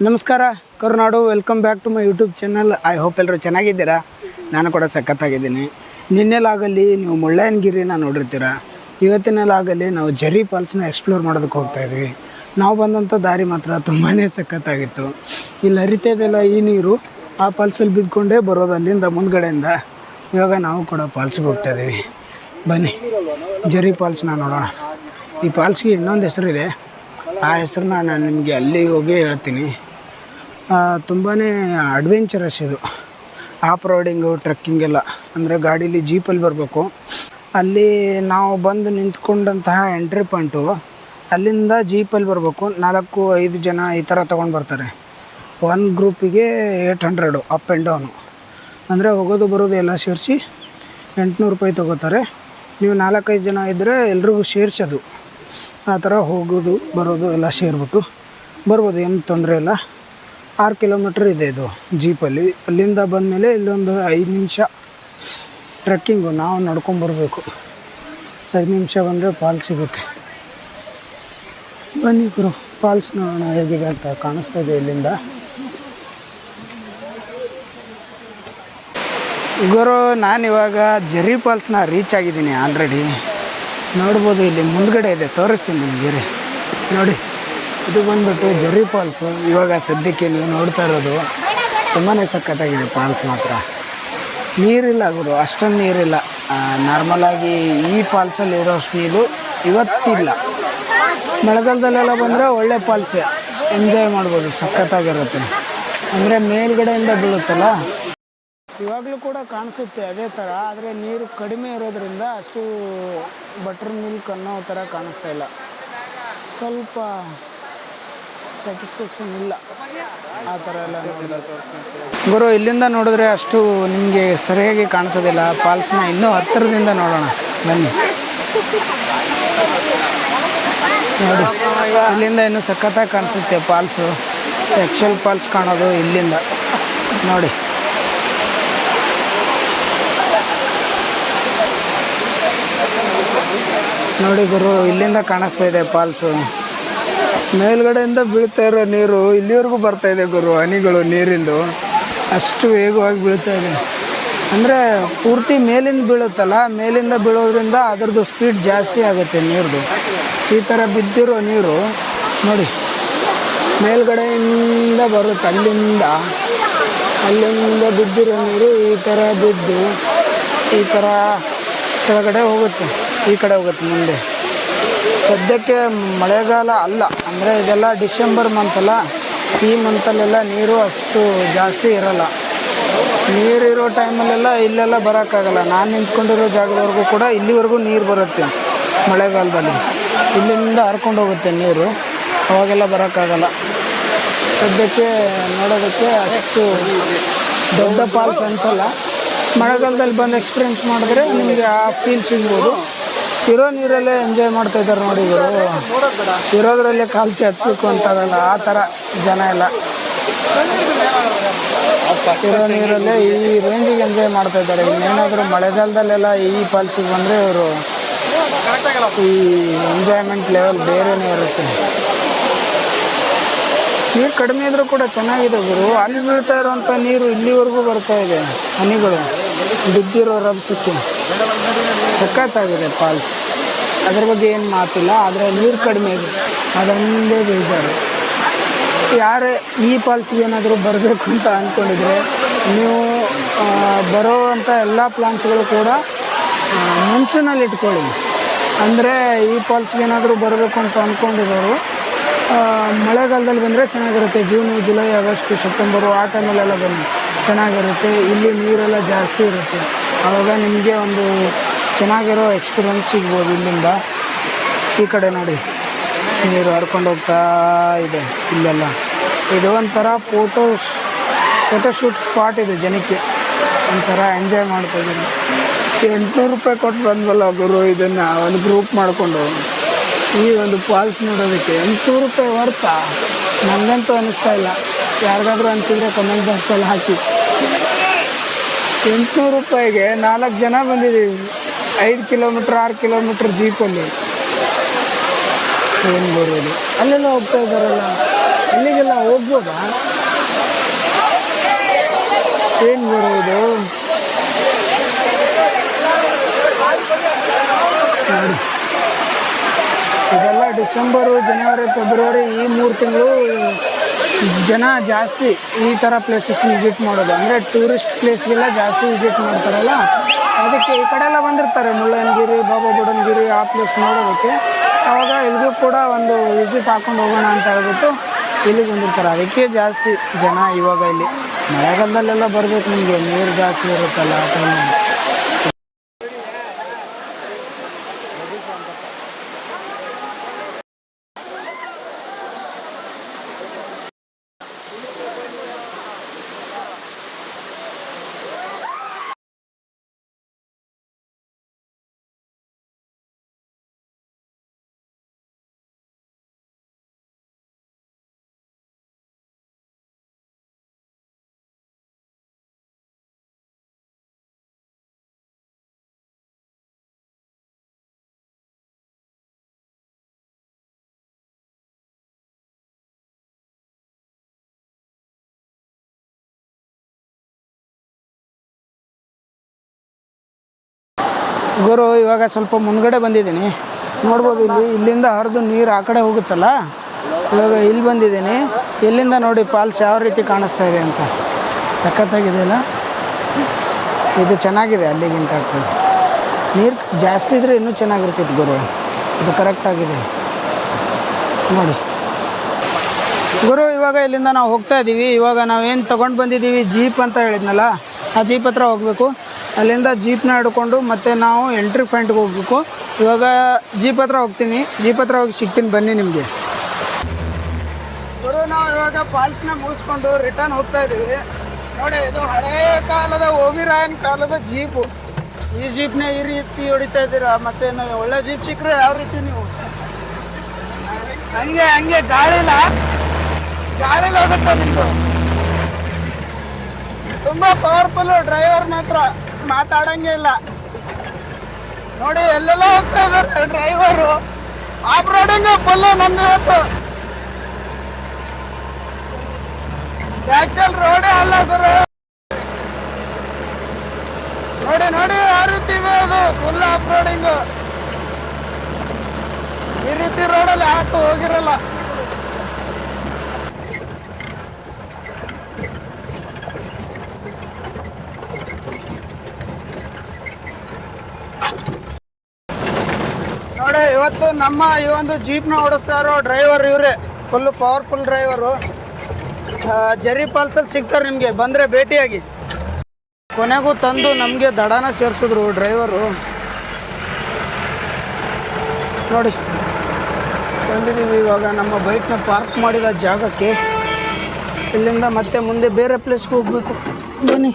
ನಮಸ್ಕಾರ ಕರುನಾಡು, welcome back to my YouTube channel. I hope ಎಲ್ಲರೂ ಚೆನ್ನಾಗಿದ್ದೀರಾ. ನಾನು ಕೂಡ ಸಖತ್ತಾಗಿದ್ದೀನಿ. ನಿನ್ನೆಲಾಗಲಿ ನೀವು ಮುಳ್ಳಯ್ಯನಗಿರಿನ ನೋಡಿರ್ತೀರ. ಇವತ್ತಿನಲ್ಲಾಗಲಿ ನಾವು ಜರಿ ಫಾಲ್ಸ್ನ ಎಕ್ಸ್ಪ್ಲೋರ್ ಮಾಡೋದಕ್ಕೆ ಹೋಗ್ತಾಯಿದ್ವಿ. ನಾವು ಬಂದಂಥ ದಾರಿ ಮಾತ್ರ ತುಂಬಾ ಸಖತ್ತಾಗಿತ್ತು. ಇಲ್ಲಿ ಹರಿತಾಯಿದೆಲ್ಲ ಈ ನೀರು ಆ ಫಾಲ್ಸಲ್ಲಿ ಬಿದ್ದುಕೊಂಡೇ ಬರೋದು ಅಲ್ಲಿಂದ ಮುಂದ್ಗಡೆಯಿಂದ. ಇವಾಗ ನಾವು ಕೂಡ ಫಾಲ್ಸ್ಗೆ ಹೋಗ್ತಾಯಿದ್ದೀವಿ. ಬನ್ನಿ ಜರಿ ಫಾಲ್ಸ್ನ ನೋಡೋಣ. ಈ ಫಾಲ್ಸ್ಗೆ ಇನ್ನೊಂದು ಹೆಸರಿದೆ, ಆ ಹೆಸರನ್ನ ನಾನು ನಿಮಗೆ ಅಲ್ಲಿ ಹೋಗಿ ಹೇಳ್ತೀನಿ. ತುಂಬಾ ಅಡ್ವೆಂಚರಸ್ ಇದು. ಆಫ್ ರೋಡಿಂಗು, ಟ್ರೆಕ್ಕಿಂಗೆಲ್ಲ ಅಂದರೆ ಗಾಡೀಲಿ ಜೀಪಲ್ಲಿ ಬರಬೇಕು. ಅಲ್ಲಿ ನಾವು ಬಂದು ನಿಂತ್ಕೊಂಡಂತಹ ಎಂಟ್ರಿ ಪಾಯಿಂಟು, ಅಲ್ಲಿಂದ ಜೀಪಲ್ಲಿ ಬರಬೇಕು. 4-5 ಜನ ಈ ಥರ ತೊಗೊಂಡು ಬರ್ತಾರೆ. ಒಂದು ಗ್ರೂಪಿಗೆ 800 ಅಪ್ ಆ್ಯಂಡ್ ಡೌನು. ಅಂದರೆ ಹೋಗೋದು ಬರೋದು ಎಲ್ಲ ಸೇರಿಸಿ 800 ರೂಪಾಯಿ ತೊಗೋತಾರೆ. ನೀವು 4-5 ಜನ ಇದ್ದರೆ ಎಲ್ರಿಗೂ ಸೇರಿಸೋದು. ಆ ಥರ ಹೋಗೋದು ಬರೋದು ಎಲ್ಲ ಸೇರಿಬಿಟ್ಟು ಬರ್ಬೋದು, ಏನು ತೊಂದರೆ ಇಲ್ಲ. 6 ಕಿಲೋಮೀಟ್ರ್ ಇದೆ ಇದು ಜೀಪಲ್ಲಿ. ಅಲ್ಲಿಂದ ಬಂದಮೇಲೆ ಇಲ್ಲೊಂದು 5 ನಿಮಿಷ ಟ್ರೆಕ್ಕಿಂಗು, ನಾವು ನಡ್ಕೊಂಬರ್ಬೇಕು. 5 ನಿಮಿಷ ಬಂದರೆ ಫಾಲ್ಸ್ ಸಿಗುತ್ತೆ. ಬನ್ನಿ ಗುರು, ಫಾಲ್ಸ್ ನೋಡೋಣ ಹೇಗಿದೆ ಅಂತ. ಕಾಣಿಸ್ತಾ ಇದೆ ಇಲ್ಲಿಂದ. ಗುರು, ನಾನಿವಾಗ ಜರಿ ಫಾಲ್ಸ್ನ ರೀಚ್ ಆಗಿದ್ದೀನಿ ಆಲ್ರೆಡಿ. ನೋಡ್ಬೋದು, ಇಲ್ಲಿ ಮುಂದ್ಗಡೆ ಇದೆ, ತೋರಿಸ್ತೀನಿ ನಿಮಗೆ. ನೋಡಿ, ಇದು ಬಂದ್ಬಿಟ್ಟು ಜರಿ ಫಾಲ್ಸು. ಇವಾಗ ಸದ್ಯಕ್ಕೆ ನೀವು ನೋಡ್ತಾ ಇರೋದು ತುಂಬಾ ಸಖತ್ತಾಗಿದೆ ಫಾಲ್ಸ್ ಮಾತ್ರ. ನೀರಿಲ್ಲ ಗುರು, ಅಷ್ಟೊಂದು ನೀರಿಲ್ಲ. ನಾರ್ಮಲಾಗಿ ಈ ಫಾಲ್ಸಲ್ಲಿ ಇರೋಷ್ಟು ನೀರು ಇವತ್ತಿಲ್ಲ. ಮಳೆಗಾಲದಲ್ಲೆಲ್ಲ ಬಂದರೆ ಒಳ್ಳೆ ಫಾಲ್ಸೇ, ಎಂಜಾಯ್ ಮಾಡ್ಬೋದು, ಸಖತ್ತಾಗಿರುತ್ತೆ. ಅಂದರೆ ಮೇಲ್ಗಡೆಯಿಂದ ಬೀಳುತ್ತಲ್ಲ, ಇವಾಗಲೂ ಕೂಡ ಕಾಣಿಸುತ್ತೆ ಅದೇ ಥರ. ಆದರೆ ನೀರು ಕಡಿಮೆ ಇರೋದ್ರಿಂದ ಅಷ್ಟು ಬಟರ್ ಮಿಲ್ಕ್ ಅನ್ನೋ ಥರ ಕಾಣಿಸ್ತಾ ಇಲ್ಲ. ಸ್ವಲ್ಪ ಸ್ಯಾಟಿಸ್ಫ್ಯಾಕ್ಷನ್ ಇಲ್ಲ ಆ ಥರ ಎಲ್ಲ ಗುರು. ಇಲ್ಲಿಂದ ನೋಡಿದ್ರೆ ಅಷ್ಟು ನಿಮಗೆ ಸರಿಯಾಗಿ ಕಾಣಿಸೋದಿಲ್ಲ. ಫಾಲ್ಸ್ನ ಇನ್ನೂ ಹತ್ತಿರದಿಂದ ನೋಡೋಣ ಬನ್ನಿ. ನೋಡಿ, ಇಲ್ಲಿಂದ ಇನ್ನೂ ಸಖತ್ತಾಗಿ ಕಾಣಿಸುತ್ತೆ ಫಾಲ್ಸು. ಆ್ಯಕ್ಚುಯಲ್ ಫಾಲ್ಸ್ ಕಾಣೋದು ಇಲ್ಲಿಂದ. ನೋಡಿ, ನೋಡಿ ಗುರು, ಇಲ್ಲಿಂದ ಕಾಣಿಸ್ತಾ ಇದೆ ಫಾಲ್ಸು. ಮೇಲ್ಗಡೆಯಿಂದ ಬೀಳ್ತಾ ಇರೋ ನೀರು ಇಲ್ಲಿವರೆಗೂ ಬರ್ತಾ ಇದೆ ಗುರು. ಹನಿಗಳು ನೀರಿಂದು ಅಷ್ಟು ವೇಗವಾಗಿ ಬೀಳ್ತಾ ಇದೆ. ಅಂದರೆ ಪೂರ್ತಿ ಮೇಲಿಂದ ಬೀಳುತ್ತಲ್ಲ, ಮೇಲಿಂದ ಬೀಳೋದ್ರಿಂದ ಅದರದ್ದು ಸ್ಪೀಡ್ ಜಾಸ್ತಿ ಆಗುತ್ತೆ ನೀರ್ದು. ಈ ಥರ ಬಿದ್ದಿರೋ ನೀರು ನೋಡಿ, ಮೇಲ್ಗಡೆಯಿಂದ ಬರುತ್ತೆ. ಅಲ್ಲಿಂದ ಬಿದ್ದಿರೋ ನೀರು ಈ ಥರ ಬಿದ್ದು ಈ ಥರ ಕೆಳಗಡೆ ಹೋಗುತ್ತೆ, ಈ ಕಡೆ ಹೋಗುತ್ತೆ ಮುಂದೆ. ಸದ್ಯಕ್ಕೆ ಮಳೆಗಾಲ ಅಲ್ಲ, ಅಂದರೆ ಇದೆಲ್ಲ ಡಿಸೆಂಬರ್ ಮಂತಲ್ಲ. ಈ ಮಂತಲ್ಲೆಲ್ಲ ನೀರು ಅಷ್ಟು ಜಾಸ್ತಿ ಇರೋಲ್ಲ. ನೀರಿರೋ ಟೈಮಲ್ಲೆಲ್ಲ ಇಲ್ಲೆಲ್ಲ ಬರೋಕ್ಕಾಗಲ್ಲ. ನಾನು ನಿಂತ್ಕೊಂಡಿರೋ ಜಾಗದವರೆಗೂ ಕೂಡ ಇಲ್ಲಿವರೆಗೂ ನೀರು ಬರುತ್ತೆ ಮಳೆಗಾಲದಲ್ಲಿ. ಇಲ್ಲಿಂದ ಹರ್ಕೊಂಡು ಹೋಗುತ್ತೆ ನೀರು, ಅವಾಗೆಲ್ಲ ಬರೋಕ್ಕಾಗಲ್ಲ. ಸದ್ಯಕ್ಕೆ ನೋಡೋದಕ್ಕೆ ಅಷ್ಟು ದೊಡ್ಡ ಫಾಲ್ಸ್ ಅನಿಸಲ್ಲ. ಮಳೆಗಾಲದಲ್ಲಿ ಬಂದು ಎಕ್ಸ್ಪೀರಿಯೆನ್ಸ್ ಮಾಡಿದ್ರೆ ನಿಮಗೆ ಆ ಫೀಲ್ ಸಿಗ್ಬೋದು. ಇರೋ ನೀರಲ್ಲೇ ಎಂಜಾಯ್ ಮಾಡ್ತಾಯಿದ್ದಾರೆ ನೋಡಿ ಇವರು. ಇರೋದ್ರಲ್ಲೇ ಕಾಲ್ಚಿ ಹತ್ತಬೇಕು ಅಂತಾರಲ್ಲ, ಆ ಥರ ಜನ ಎಲ್ಲ ಇರೋ ನೀರಲ್ಲೇ ಈ ರೇಂಜಿಗೆ ಎಂಜಾಯ್ ಮಾಡ್ತಾಯಿದ್ದಾರೆ. ಇನ್ನೇನಾದರೂ ಮಳೆಗಾಲದಲ್ಲೆಲ್ಲ ಈ ಫಾಲ್ಸಿಗೆ ಬಂದರೆ ಇವರು ಈ ಎಂಜಾಯ್ಮೆಂಟ್ ಲೆವೆಲ್ ಬೇರೆಯೇ ಇರುತ್ತೆ. ನೀರು ಕಡಿಮೆ ಇದ್ರೂ ಕೂಡ ಚೆನ್ನಾಗಿದೆ ಗುರು. ಅಲ್ಲಿ ಬೀಳ್ತಾ ಇರೋವಂಥ ನೀರು ಇಲ್ಲಿವರೆಗೂ ಬರ್ತಾ ಇದೆ, ಹನಿಗಳು ಬಿದ್ದಿರೋ ರಭಸಕ್ಕೆ. ಸಖತ್ತಾಗಿದೆ ಫಾಲ್ಸ್, ಅದ್ರ ಬಗ್ಗೆ ಏನು ಮಾತಿಲ್ಲ. ಆದರೆ ನೀರು ಕಡಿಮೆ ಇದೆ, ಅದೊಂದೇ ಬೇಜಾರು. ಯಾರೇ ಈ ಫಾಲ್ಸ್ಗೆ ಏನಾದರೂ ಬರಬೇಕು ಅಂತ ಅಂದ್ಕೊಂಡಿದ್ರೆ, ನೀವು ಬರೋವಂಥ ಎಲ್ಲ ಪ್ಲಾನ್ಸ್ಗಳು ಕೂಡ ಮುಂಚಿನಲ್ಲಿ ಇಟ್ಕೊಳ್ಳಿ. ಅಂದರೆ ಈ ಫಾಲ್ಸ್ಗೆ ಏನಾದರೂ ಬರಬೇಕು ಅಂತ ಅಂದ್ಕೊಂಡಿರೋರು ಮಳೆಗಾಲದಲ್ಲಿ ಬಂದರೆ ಚೆನ್ನಾಗಿರುತ್ತೆ. ಜೂನು, ಜುಲೈ, ಆಗಸ್ಟು, ಸೆಪ್ಟೆಂಬರು ಆ ಟೈಮಲ್ಲೆಲ್ಲ ಬನ್ನಿ, ಚೆನ್ನಾಗಿರುತ್ತೆ. ಇಲ್ಲಿ ನೀರೆಲ್ಲ ಜಾಸ್ತಿ ಇರುತ್ತೆ, ಆವಾಗ ನಿಮಗೆ ಒಂದು ಚೆನ್ನಾಗಿರೋ ಎಕ್ಸ್ಪೀರಿಯೆನ್ಸ್ ಸಿಗ್ಬೋದು. ಇಲ್ಲಿಂದ ಈ ಕಡೆ ನೋಡಿ, ನೀರು ಹರ್ಕೊಂಡು ಹೋಗ್ತಾ ಇದೆ ಇಲ್ಲೆಲ್ಲ. ಇದು ಒಂಥರ ಫೋಟೋಶೂಟ್ ಸ್ಪಾಟ್ ಇದೆ. ಜನಕ್ಕೆ ಒಂಥರ ಎಂಜಾಯ್ ಮಾಡ್ತಾಯಿದ್ದೀನಿ. 800 ರೂಪಾಯಿ ಕೊಟ್ಟು ಬಂದ್ವಲ್ಲ ಗುರು, ಇದನ್ನು ಒಂದು ಗ್ರೂಪ್ ಮಾಡಿಕೊಂಡು ಈ ಒಂದು ಫಾಲ್ಸ್ ನೋಡೋದಕ್ಕೆ 800 ರೂಪಾಯಿ ವರ್ತಾ? ನನಗಂತೂ ಅನ್ನಿಸ್ತಾ ಇಲ್ಲ. ಯಾರಿಗಾದ್ರೂ ಅನಿಸಿದ್ರೆ ಕಮೆಂಟ್ ಬಾಕ್ಸಲ್ಲಿ ಹಾಕಿ. 800 ರೂಪಾಯಿಗೆ 4 ಜನ ಬಂದಿದ್ದೀವಿ. 5 ಕಿಲೋಮೀಟ್ರ್ 6 ಕಿಲೋಮೀಟ್ರ್ ಜೀಪಲ್ಲಿ ಏನು ಬರೋದು. ಅಲ್ಲೆಲ್ಲ ಹೋಗ್ತಾ ಇದ್ದಾರಲ್ಲ, ಅಲ್ಲಿಗೆಲ್ಲ ಹೋಗ್ಬೋದಾ? ಏನು ಬರೋದು ನೋಡಿ, ಇದೆಲ್ಲ ಡಿಸೆಂಬರು, ಜನವರಿ, ಫೆಬ್ರವರಿ ಈ 3 ತಿಂಗಳು ಜನ ಜಾಸ್ತಿ ಈ ಥರ ಪ್ಲೇಸಸ್ ವಿಸಿಟ್ ಮಾಡೋದು. ಅಂದರೆ ಟೂರಿಸ್ಟ್ ಪ್ಲೇಸ್ಗೆಲ್ಲ ಜಾಸ್ತಿ ವಿಸಿಟ್ ಮಾಡ್ತಾರಲ್ಲ, ಅದಕ್ಕೆ ಈ ಕಡೆ ಎಲ್ಲ ಬಂದಿರ್ತಾರೆ ಮುಳ್ಳಯ್ಯನಗಿರಿ, ಬಾಬಾ ಬುಡನ್ಗಿರಿ ಆ ಪ್ಲೇಸ್ ನೋಡೋದಕ್ಕೆ. ಆವಾಗ ಇಲ್ಲಿಗೂ ಕೂಡ ಒಂದು ವಿಸಿಟ್ ಹಾಕ್ಕೊಂಡು ಹೋಗೋಣ ಅಂತ ಹೇಳ್ಬಿಟ್ಟು ಇಲ್ಲಿಗೆ ಬಂದಿರ್ತಾರೆ. ಅದಕ್ಕೆ ಜಾಸ್ತಿ ಜನ ಇವಾಗ ಇಲ್ಲಿ. ಮಳೆಗಾಲದಲ್ಲೆಲ್ಲ ಬರಬೇಕು, ನಿಮಗೆ ನೀರು ಜಾಸ್ತಿ ಇರುತ್ತಲ್ಲ ಆ ಟೈಮಲ್ಲಿ. ಗುರು ಇವಾಗ ಸ್ವಲ್ಪ ಮುಂದ್ಗಡೆ ಬಂದಿದ್ದೀನಿ, ನೋಡ್ಬೋದು. ಇಲ್ಲಿಂದ ಹರಿದು ನೀರು ಆ ಕಡೆ ಹೋಗುತ್ತಲ್ಲ, ಇವಾಗ ಇಲ್ಲಿ ಬಂದಿದ್ದೀನಿ. ಇಲ್ಲಿಂದ ನೋಡಿ ಫಾಲ್ಸ್ ಯಾವ ರೀತಿ ಕಾಣಿಸ್ತಾ ಇದೆ ಅಂತ. ಸಖತ್ತಾಗಿದೆ ಅಲ್ಲ, ಇದು ಚೆನ್ನಾಗಿದೆ ಅಲ್ಲಿಗಿಂತ. ನೀರು ಜಾಸ್ತಿ ಇದ್ದರೆ ಇನ್ನೂ ಚೆನ್ನಾಗಿರ್ತಿತ್ತು ಗುರು. ಇದು ಕರೆಕ್ಟಾಗಿದೆ ನೋಡಿ ಗುರು. ಇವಾಗ ಇಲ್ಲಿಂದ ನಾವು ಹೋಗ್ತಾ ಇದ್ದೀವಿ. ಇವಾಗ ನಾವೇನು ತೊಗೊಂಡು ಬಂದಿದ್ದೀವಿ ಜೀಪ್ ಅಂತ ಹೇಳಿದ್ನಲ್ಲ, ಆ ಜೀಪ್ ಹತ್ರ ಹೋಗಬೇಕು. ಅಲ್ಲಿಂದ ಜೀಪ್ನ ಹಿಡ್ಕೊಂಡು ಮತ್ತೆ ನಾವು ಎಂಟ್ರಿ ಪಾಯಿಂಟ್ಗೆ ಹೋಗ್ಬೇಕು. ಇವಾಗ ಜೀಪ್ ಹತ್ರ ಹೋಗ್ತೀನಿ, ಜೀಪ್ ಹತ್ರ ಹೋಗಿ ಸಿಗ್ತೀನಿ ಬನ್ನಿ ನಿಮಗೆ. ಗುರು ನಾವು ಇವಾಗ ಫಾಲ್ಸ್ನ ಮುಗಿಸ್ಕೊಂಡು ರಿಟರ್ನ್ ಹೋಗ್ತಾ ಇದ್ದೀವಿ. ನೋಡಿ, ಇದು ಹಳೆಯ ಕಾಲದ ಓವಿರಾಯನ್ ಕಾಲದ ಜೀಪು. ಈ ಜೀಪ್ನ ಈ ರೀತಿ ಹೊಡಿತಾ ಇದ್ದೀರಾ. ಮತ್ತೆ ಒಳ್ಳೆ ಜೀಪ್ ಸಿಕ್ಕರೆ ಯಾವ ರೀತಿ ನೀವು ಹಂಗೆ ಗಾಳಿಲಿ ಹೋಗುತ್ತೆ ನಿಮ್ಮದು. ತುಂಬ ಪವರ್ಫುಲ್ಲು, ಡ್ರೈವರ್ ಮಾತ್ರ ಮಾತಾಡಂಗೆ ಇಲ್ಲ ನೋಡಿ. ಎಲ್ಲೆಲ್ಲ ಹೋಗ್ತಾ ಇದ್ದಾರೆ ಡ್ರೈವರು. ಆಫ್ ರೋಡಿಂಗ್ ಫುಲ್ಲು ನಮ್ದು ಇವತ್ತು. ಆಕ್ಚುಲ್ ರೋಡೇ ಅಲ್ಲ ಗುರು. ನೋಡಿ ಯಾವ ರೀತಿ ಇದೆ ಅದು, ಫುಲ್ ಆಫ್ ರೋಡಿಂಗ್. ಈ ರೀತಿ ರೋಡಲ್ಲಿ ಯಾಕೆ ಹೋಗಿರಲ್ಲ. ನೋಡಿ, ಇವತ್ತು ನಮ್ಮ ಈ ಒಂದು ಜೀಪ್ನ ಓಡಿಸ್ತಾ ಇರೋ ಡ್ರೈವರ್ ಇವರೇ, ಫುಲ್ಲು ಪವರ್ಫುಲ್ ಡ್ರೈವರು. ಜರಿ ಫಾಲ್ಸಲ್ಲಿ ಸಿಗ್ತಾರೆ ನಿಮಗೆ, ಬಂದರೆ ಭೇಟಿಯಾಗಿ. ಕೊನೆಗೂ ತಂದು ನಮಗೆ ದಡಾನ ಸೇರಿಸಿದ್ರು ಡ್ರೈವರು. ನೋಡಿ ಬಂದಿದ್ದೀವಿ ಇವಾಗ ನಮ್ಮ ಬೈಕ್ನ ಪಾರ್ಕ್ ಮಾಡಿದ ಜಾಗಕ್ಕೆ. ಇಲ್ಲಿಂದ ಮತ್ತೆ ಮುಂದೆ ಬೇರೆ ಪ್ಲೇಸ್ಗೆ ಹೋಗಬೇಕು. ಬನ್ನಿ.